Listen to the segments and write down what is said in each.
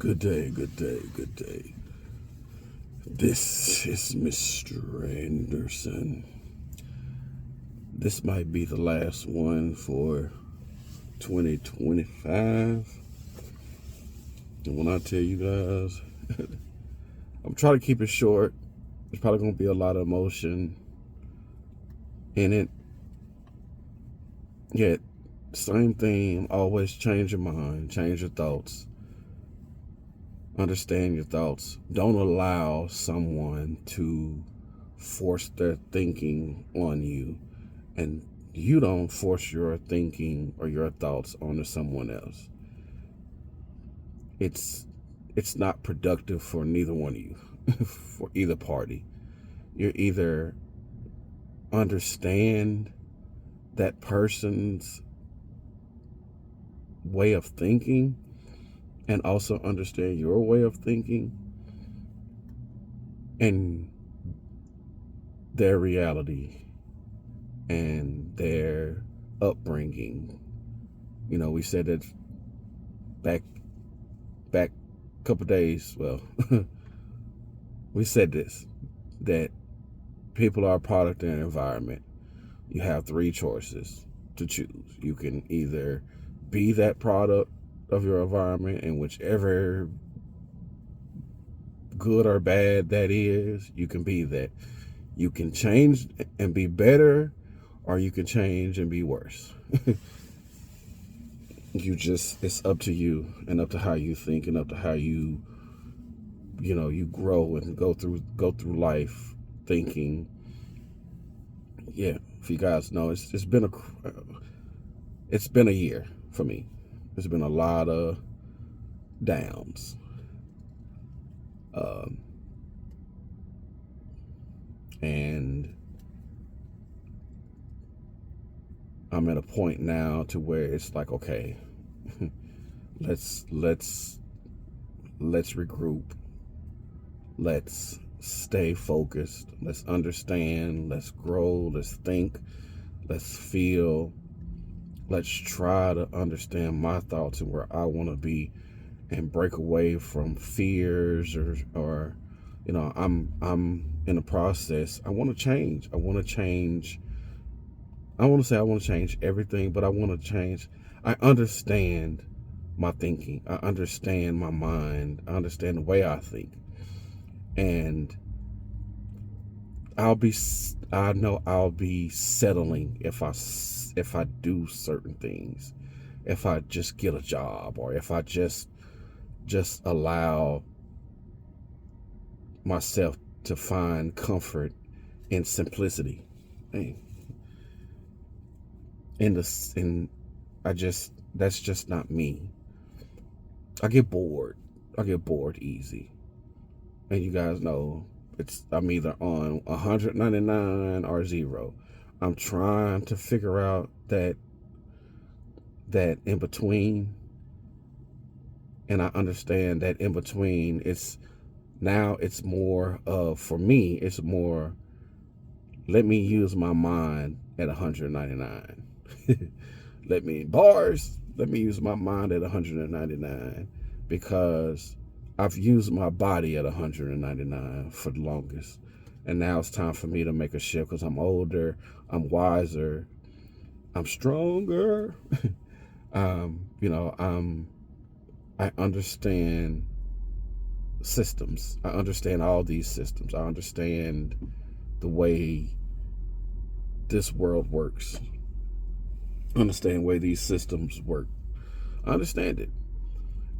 Good day, good day, good day. This is Mr. Anderson. This might be the last one for 2025. And when I tell you guys, I'm trying to keep it short. There's probably going to be a lot of emotion in it. Yet, same thing, always change your mind, change your thoughts. Understand your thoughts. Don't allow someone to force their thinking on you, and you don't force your thinking or your thoughts onto someone else. It's not productive for neither one of you, for either party. You either understand that person's way of thinking and also understand your way of thinking and their reality and their upbringing. You know, we said that back a couple days. Well, we said this, that people are a product of their environment. You have three choices to choose. You can either be that product of your environment, and whichever good or bad that is, you can be that. You can change and be better, or you can change and be worse. It's up to you, and up to how you think, and up to how you grow and go through life thinking. Yeah, if you guys know, it's been a year for me. There's been a lot of downs. And I'm at a point now to where it's like, okay, let's regroup. Let's stay focused. Let's understand. Let's grow. Let's think. Let's feel. Let's try to understand my thoughts and where I want to be, and break away from fears or I'm in a process. I want to change. I want to change everything, but I want to change. I understand my thinking. I understand my mind. I understand the way I think. And I know I'll be settling if I do certain things. If I just get a job, or if I just allow myself to find comfort in simplicity. That's just not me. I get bored easy. And you guys know, I'm either on 199 or 0. I'm trying to figure out that in between. And I understand that in between, it's more of, for me, it's more, let me use my mind at 199. let me use my mind at 199, because I've used my body at 199 for the longest. And now it's time for me to make a shift, because I'm older, I'm wiser, I'm stronger. I understand systems. I understand all these systems. I understand the way this world works. I understand the way these systems work. I understand it.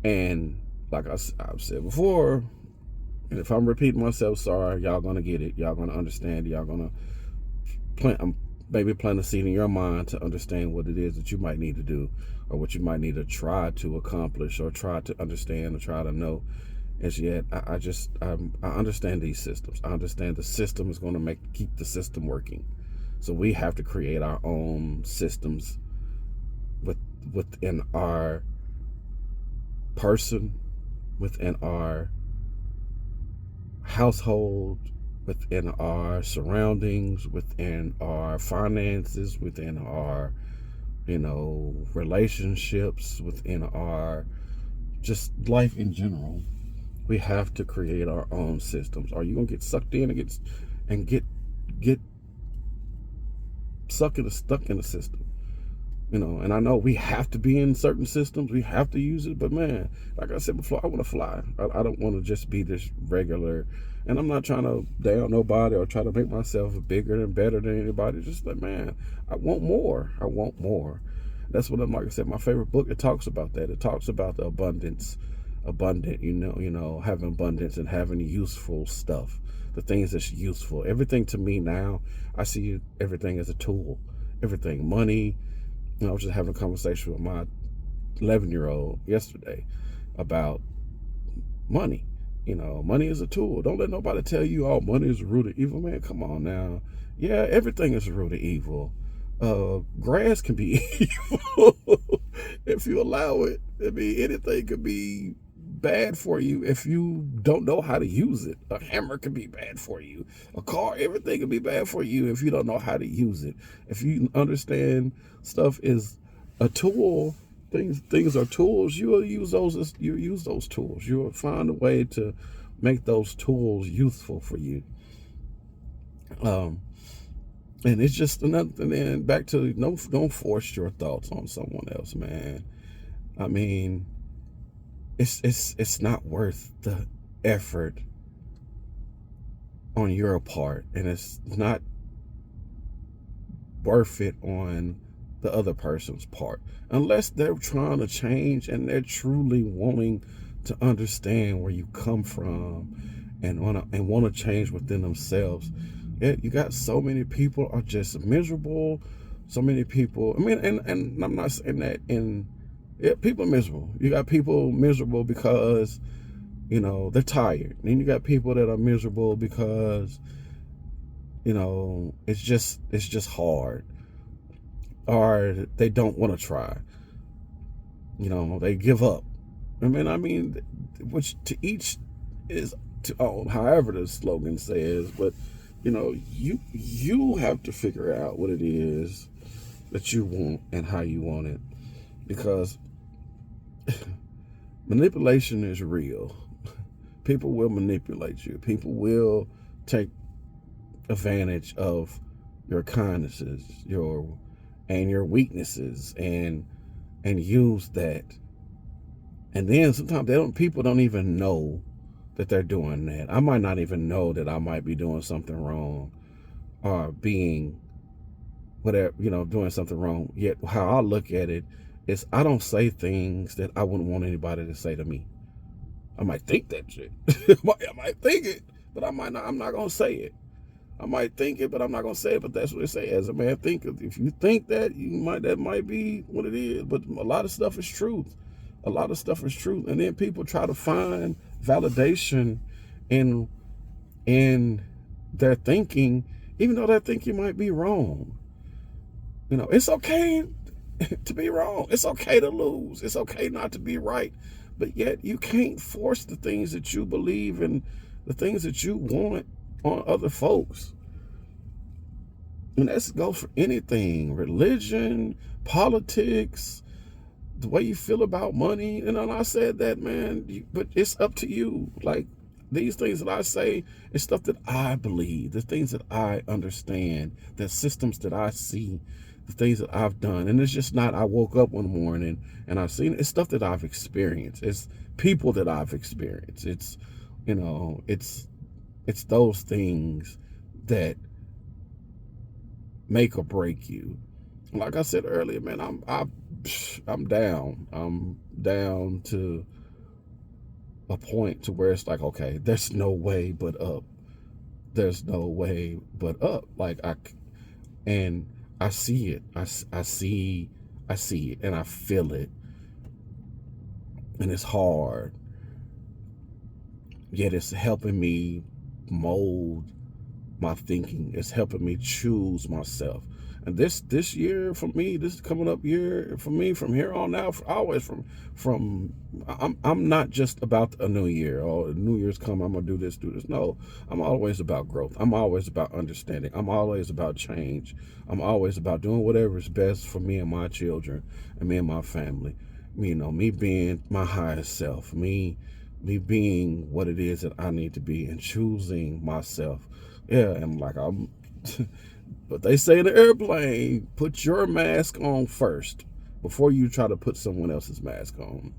And like I've said before, and if I'm repeating myself, sorry, y'all gonna get it. Y'all gonna understand. Y'all gonna plant a seed in your mind to understand what it is that you might need to do, or what you might need to try to accomplish, or try to understand, or try to know. As yet, I understand these systems. I understand the system is going to keep the system working. So we have to create our own systems within our person, within our household, within our surroundings, within our finances, within our relationships, within our just life in general. We have to create our own systems. Are you gonna get sucked in and get stuck in the system? And I know we have to be in certain systems. We have to use it. But man, like I said before, I want to fly. I don't want to just be this regular. And I'm not trying to down nobody or try to make myself bigger and better than anybody. Just like, man, I want more. I want more. That's what I'm, like I said, my favorite book, it talks about that. It talks about the abundant, having abundance and having useful stuff, the things that's useful. Everything to me now, I see everything as a tool. Everything, money. I was just having a conversation with my 11-year-old yesterday about money. Money is a tool. Don't let nobody tell you, oh, money is the root of evil. Man, come on now. Yeah, everything is the root of evil. Grass can be evil if you allow it. I mean, anything could be bad for you if you don't know how to use it. A hammer can be bad for you. A car, everything can be bad for you if you don't know how to use it. If you understand stuff is a tool, things are tools, you will use those. You use those tools. You will find a way to make those tools useful for you. And it's just another. And then back to don't force your thoughts on someone else, man. I mean, it's not worth the effort on your part, and it's not worth it on the other person's part, unless they're trying to change and they're truly wanting to understand where you come from and want to change within themselves. You got so many people are just miserable. So many people. I mean, and I'm not saying that people are miserable. You got people miserable because, they're tired. And you got people that are miserable because, it's just hard. Or they don't want to try. They give up. Which to each is however the slogan says, but you have to figure out what it is that you want and how you want it, because manipulation is real. People will manipulate you. People will take advantage of your kindnesses, your weaknesses, and use that. And then sometimes people don't even know that they're doing that. I might not even know that I might be doing something wrong, or being whatever, doing something wrong. Yet how I look at it is, I don't say things that I wouldn't want anybody to say to me. I might think that shit. I might think it, but I'm not gonna say it. I might think it, but I'm not gonna say it. But that's what they say. As a man thinketh, if you think that, that might be what it is. But a lot of stuff is truth. A lot of stuff is truth. And then people try to find validation in their thinking, even though their thinking might be wrong. It's okay to be wrong. It's okay to lose. It's okay not to be right. But yet you can't force the things that you believe and the things that you want on other folks. And that goes for anything: religion, politics, the way you feel about money. And I said that, man, but it's up to you. Like, these things that I say is stuff that I believe, the things that I understand, the systems that I see, the things that I've done. And it's just not, I woke up one morning and I've seen it. It's stuff that I've experienced. It's people that I've experienced. It's, it's those things that make or break you. Like I said earlier, man, I'm down. I'm down to a point to where it's like, okay, there's no way but up. There's no way but up. And I see it. I see it, and I feel it. And it's hard. Yet it's helping me mold my thinking. It's helping me choose myself. And this year for me, this coming up year for me, from here on out, always I'm not just about a new year. Oh, New Year's come, I'm gonna do this. No, I'm always about growth. I'm always about understanding. I'm always about change. I'm always about doing whatever is best for me and my children and me and my family. me being my highest self, me being what it is that I need to be, and choosing myself. Yeah, and like I'm but they say in the airplane, put your mask on first before you try to put someone else's mask on.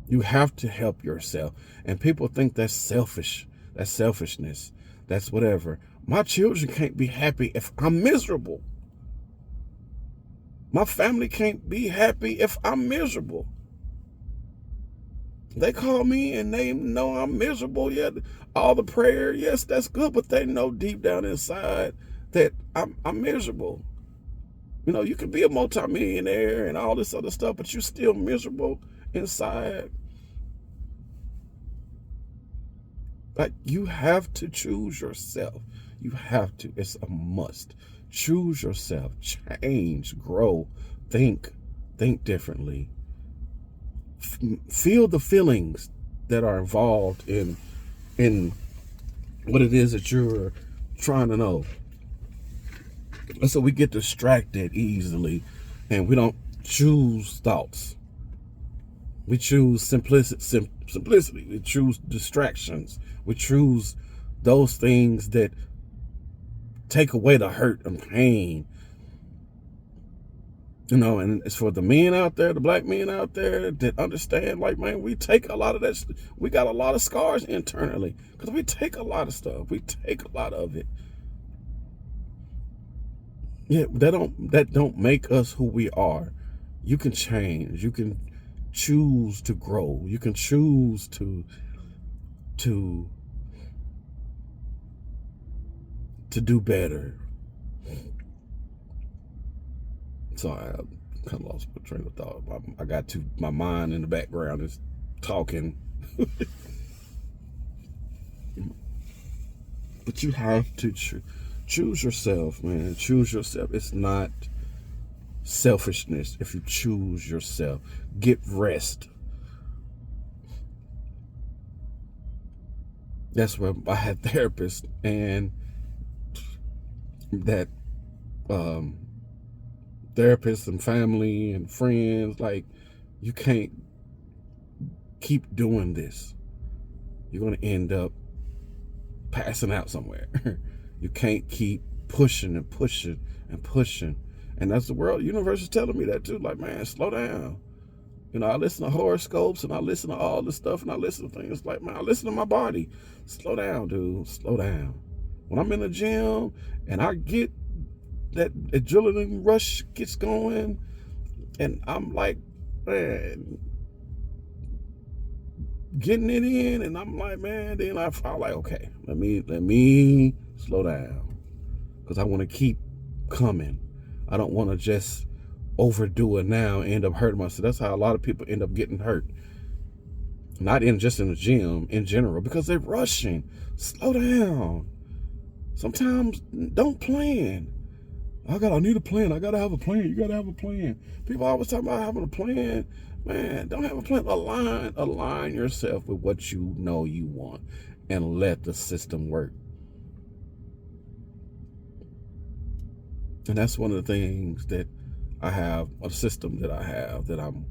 You have to help yourself. And people think that's selfish. That's selfishness. That's whatever. My children can't be happy if I'm miserable. My family can't be happy if I'm miserable. They call me and they know I'm miserable. Yet all the prayer, yes, that's good, but they know deep down inside that I'm miserable. You could be a multimillionaire and all this other stuff, but you're still miserable inside. Like, you have to choose yourself. You have to. It's a must. Choose yourself. Change, grow, think differently. Feel the feelings that are involved in what it is that you're trying to know. And so we get distracted easily, and we don't choose thoughts. We choose simplicity. We choose distractions. We choose those things that take away the hurt and pain. And it's for the men out there, the black men out there that understand, like, man, we take a lot of that. We got a lot of scars internally because we take a lot of stuff. We take a lot of it. Yeah, that don't make us who we are. You can change. You can choose to grow. You can choose to do better. So I kind of lost my train of thought. I got my mind in the background is talking. But you have to choose yourself, man. Choose yourself. It's not selfishness if you choose yourself. Get rest. That's where I had therapists and that therapists and family and friends, like, you can't keep doing this. You're going to end up passing out somewhere. You can't keep pushing and pushing and pushing. And that's the world. Universe is telling me that too. Like, man, slow down. I listen to horoscopes and I listen to all this stuff and I listen to things like, man, I listen to my body. Slow down, dude. Slow down. When I'm in the gym and I get that adrenaline rush gets going and I'm like, man, getting it in, and I'm like, man, then I feel like, okay, let me slow down, because I want to keep coming. I don't want to just overdo it now and end up hurting myself. That's how a lot of people end up getting hurt. Not just in the gym, in general, because they're rushing. Slow down. Sometimes don't plan. I need a plan. I gotta have a plan. You gotta have a plan. People always talk about having a plan. Man, don't have a plan. Align yourself with what you know you want and let the system work. And that's one of the things that I have, a system that I have that I'm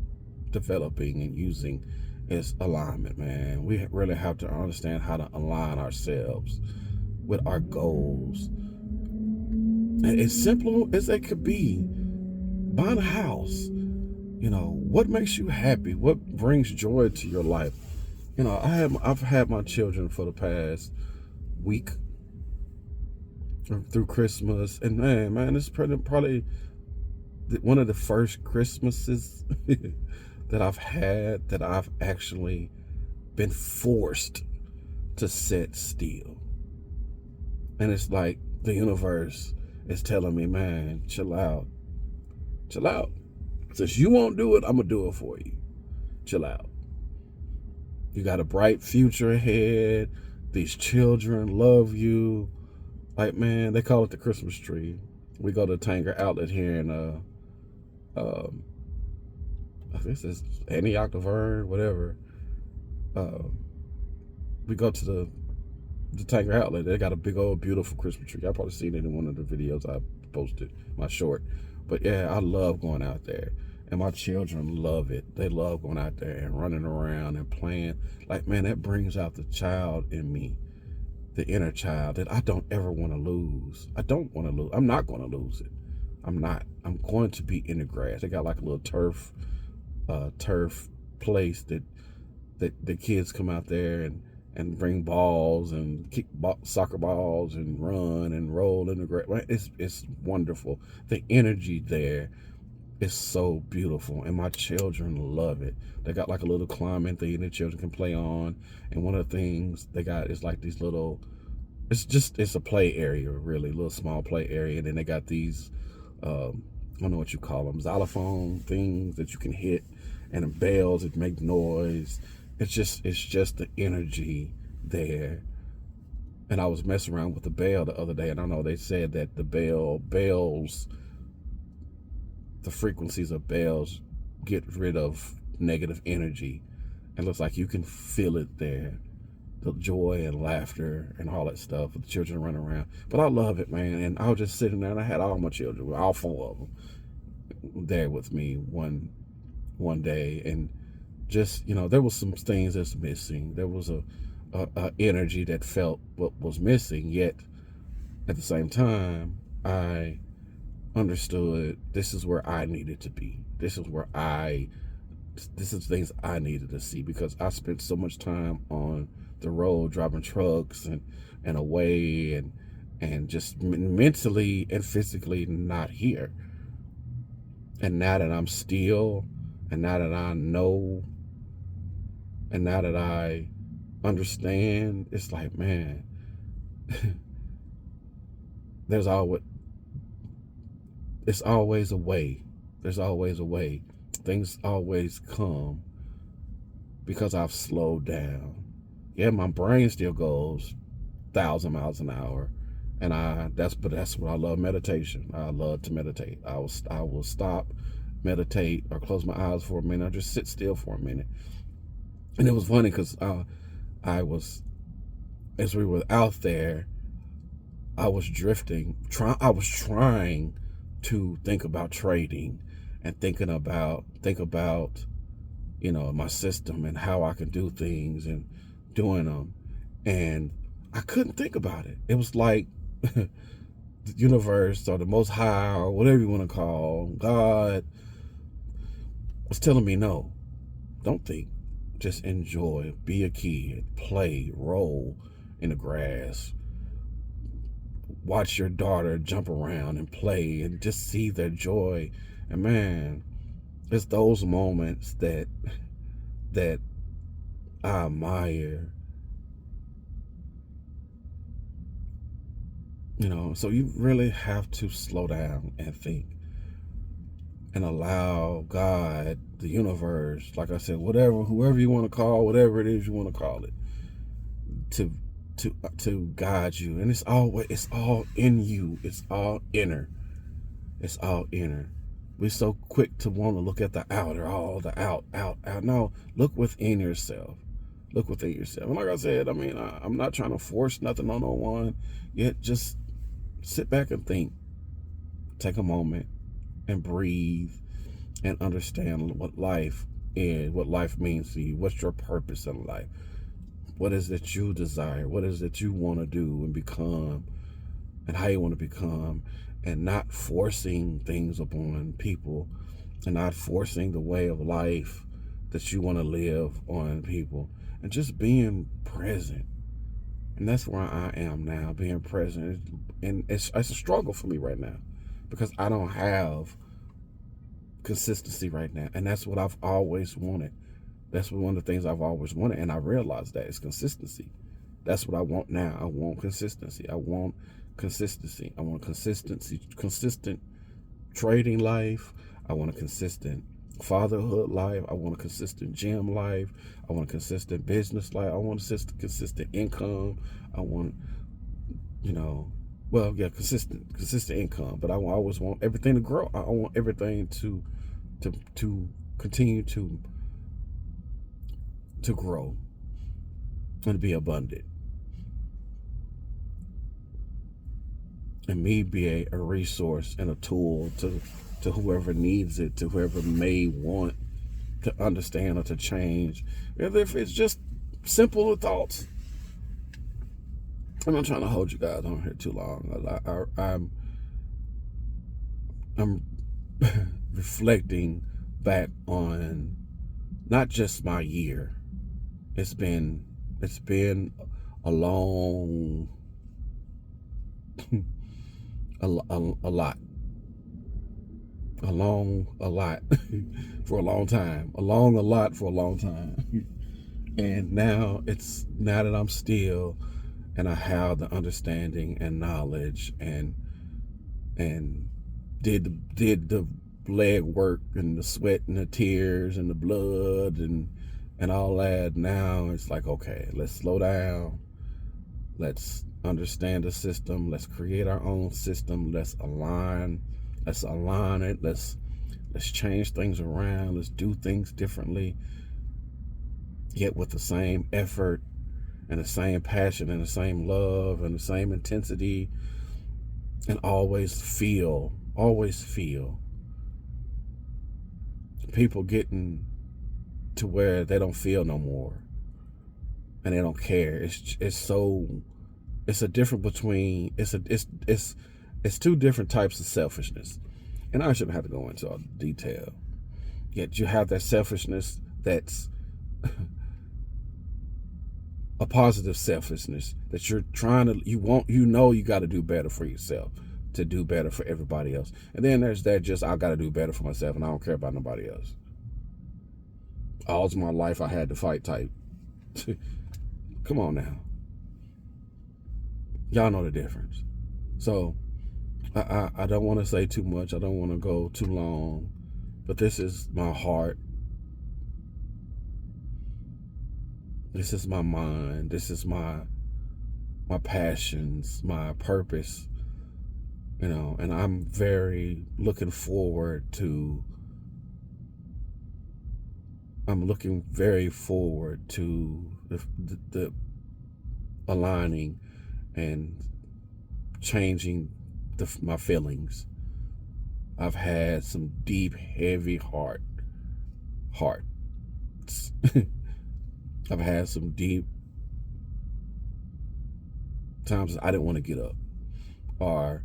developing and using, is alignment, man. We really have to understand how to align ourselves with our goals. And as simple as they could be, buying a house. What makes you happy? What brings joy to your life? I've had my children for the past week through Christmas, and man, it's probably one of the first Christmases that I've had that I've actually been forced to sit still. And it's like the universe is telling me, man, chill out. Chill out. Since you won't do it, I'm going to do it for you. Chill out. You got a bright future ahead. These children love you. Like, man, they call it the Christmas tree. We go to Tanger Outlet here in, I think it's Antioch, Laverne, whatever. We go to the Tanger Outlet. They got a big old beautiful Christmas tree. Y'all probably seen it in one of the videos I posted, my short. But yeah, I love going out there. And my children love it. They love going out there and running around and playing. Like, man, that brings out the child in me, the inner child that I don't ever want to lose. I don't want to lose. I'm not going to lose it. I'm not. I'm going to be in the grass. They got like a little turf place that the kids come out there and bring balls and kick soccer balls and run and roll in the grass. It's wonderful. The energy there is so beautiful, and my children love it. They got like a little climbing thing the children can play on, and one of the things they got is like these little. It's a play area, really, a little small play area, and then they got these. I don't know what you call them, xylophone things that you can hit, and the bells that make noise. It's just the energy there. And I was messing around with the bell the other day, and I know they said that the bells, the frequencies of bells get rid of negative energy. It looks like you can feel it there. The joy and laughter and all that stuff with the children running around. But I love it, man. And I was just sitting there, and I had all my children, all 4 of them, there with me one day. And just, there was some things that's missing. There was a energy that felt what was missing, yet at the same time, I understood this is where I needed to be. This is things I needed to see, because I spent so much time on the road driving trucks and away and just mentally and physically not here. And now that I'm still, and now that I know, and now that I understand, it's like, man, it's always a way. There's always a way. Things always come because I've slowed down. Yeah, my brain still goes 1,000 miles an hour, and that's what I love, meditation. I love to meditate. I will stop, meditate, or close my eyes for a minute, or just sit still for a minute. And it was funny because as we were out there, I was drifting. I was trying to think about trading and think about my system and how I can do things and doing them, and I couldn't think about it. It was like the universe or the Most High or whatever you want to call God was telling me, no, don't think, just enjoy, be a kid, play, roll in the grass, watch your daughter jump around and play and just see their joy. And man, it's those moments that I admire. So you really have to slow down and think and allow God, the universe, like I said, whoever you want to call, whatever it is you want to call it, to guide you. And it's all in you. It's all inner. It's all inner. We're so quick to want to look at the outer, all the out. No, look within yourself. Look within yourself. And like I said, I'm not trying to force nothing on no one. Yet just sit back and think. Take a moment and breathe and understand what life is, what life means to you. What's your purpose in life? What is it you desire? What is it you want to do and become, and how you want to become, and not forcing things upon people, and not forcing the way of life that you want to live on people, and just being present. And that's where I am now, being present. And it's a struggle for me right now because I don't have consistency right now. And that's what I've always wanted. That's one of the things I've always wanted. And I realized that it's consistency. That's what I want now. I want consistency. I want consistency. I want consistency, consistent trading life. I want a consistent fatherhood life. I want a consistent gym life. I want a consistent business life. I want a consistent income. I want, consistent income. But I always want everything to grow. I want everything to continue to grow and be abundant. and me be a resource and a tool to whoever needs it, to whoever may want to understand or to change. If it's just simple thoughts. I'm not trying to hold you guys on here too long. I'm reflecting back on not just my year. It's been a long a lot for a long time, a lot for a long time. And now that I'm still, and I have the understanding and knowledge and did the leg work and the sweat and the tears and the blood and all that. Now it's like, okay, let's slow down. Let's understand the system. Let's create our own system. Let's align it. Let's change things around. Let's do things differently, yet with the same effort and the same passion and the same love and the same intensity, and always feel people getting to where they don't feel no more and they don't care. It's a difference between it's two different types of selfishness, and I shouldn't have to go into all the detail. Yet you have that selfishness that's a positive selfishness, that you're trying to, you got to do better for yourself to do better for everybody else. And then there's that just, I got to do better for myself and I don't care about nobody else. All my life I had to fight type. Come on now. Y'all know the difference. So I don't want to say too much. I don't want to go too long, but this is my heart. This is my mind. This is my passions, my purpose, and I'm very looking forward to the aligning and changing my feelings. I've had some deep, heavy hearts. I've had some deep times I didn't want to get up, or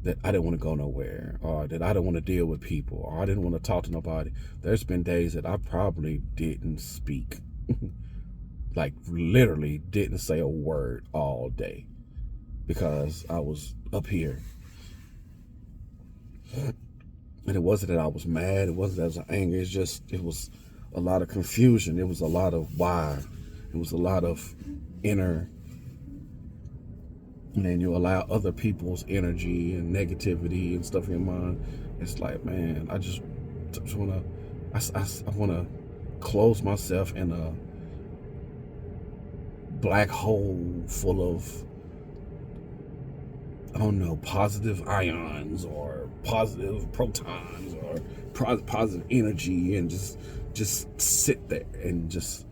that I didn't want to go nowhere, or that I didn't want to deal with people, or I didn't want to talk to nobody. There's been days that I probably didn't speak, like literally didn't say a word all day because I was up here. And it wasn't that I was mad, it wasn't that I was angry, it was a lot of confusion. It was a lot of why. It was a lot of inner, and then you allow other people's energy and negativity and stuff in your mind. It's like, man, I just want to close myself in a black hole full of, I don't know, positive ions or positive protons or positive energy, and just sit there and just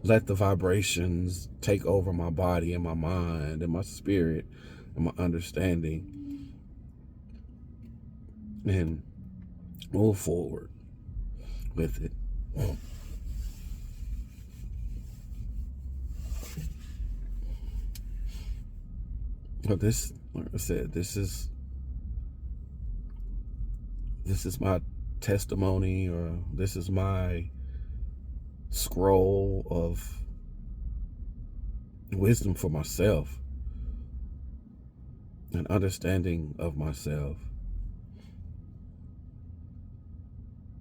let the vibrations take over my body and my mind and my spirit and my understanding, and move forward with it. But this, like I said, this is my testimony, or this is my scroll of wisdom for myself and understanding of myself.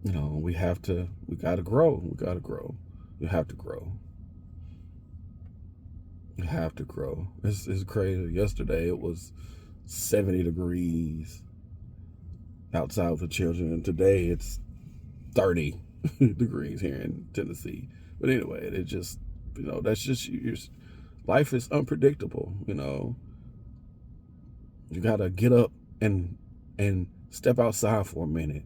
We gotta grow. You have to grow. You have to grow. It's crazy. Yesterday it was 70 degrees outside with the children, and today it's 30 degrees here in Tennessee. But anyway, it just, that's just, life is unpredictable. You gotta get up and step outside for a minute.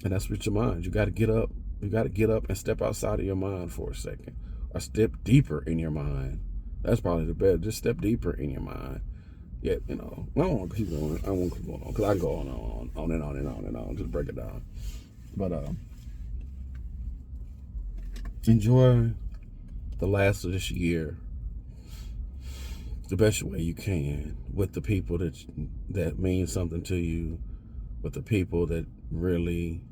And that's with your mind. You gotta get up and step outside of your mind for a second, or step deeper in your mind That's probably the best. Just step deeper in your mind. Yet, I don't want to keep going. I don't want to keep going on because I can go on and on and on and on. Just break it down. But enjoy the last of this year the best way you can with the people that mean something to you, with the people that really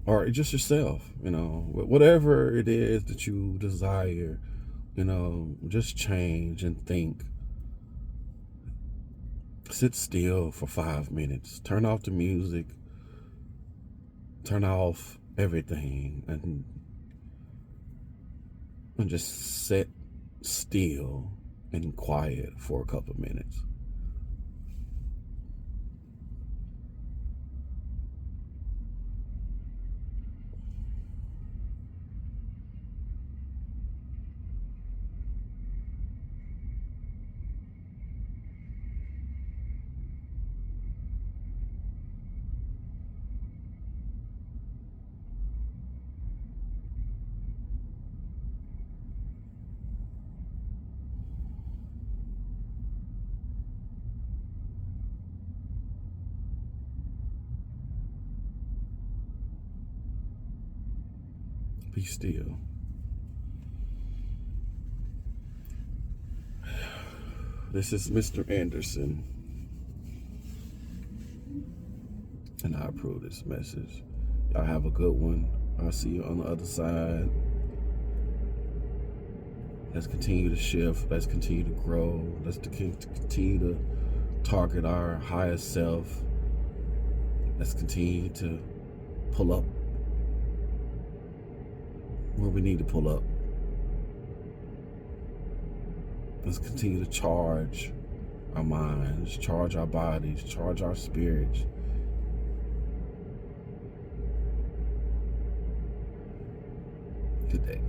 are just yourself. Whatever it is that you desire. Just change and think. Sit still for 5 minutes. Turn off the music. Turn off everything and just sit still and quiet for a couple minutes. Be still. This is Mr. Anderson, and I approve this message. Y'all have a good one. I'll see you on the other side. Let's continue to shift. Let's continue to grow. Let's continue to target our highest self. Let's continue to pull up where we need to pull up. Let's continue to charge our minds, charge our bodies, charge our spirits. Today.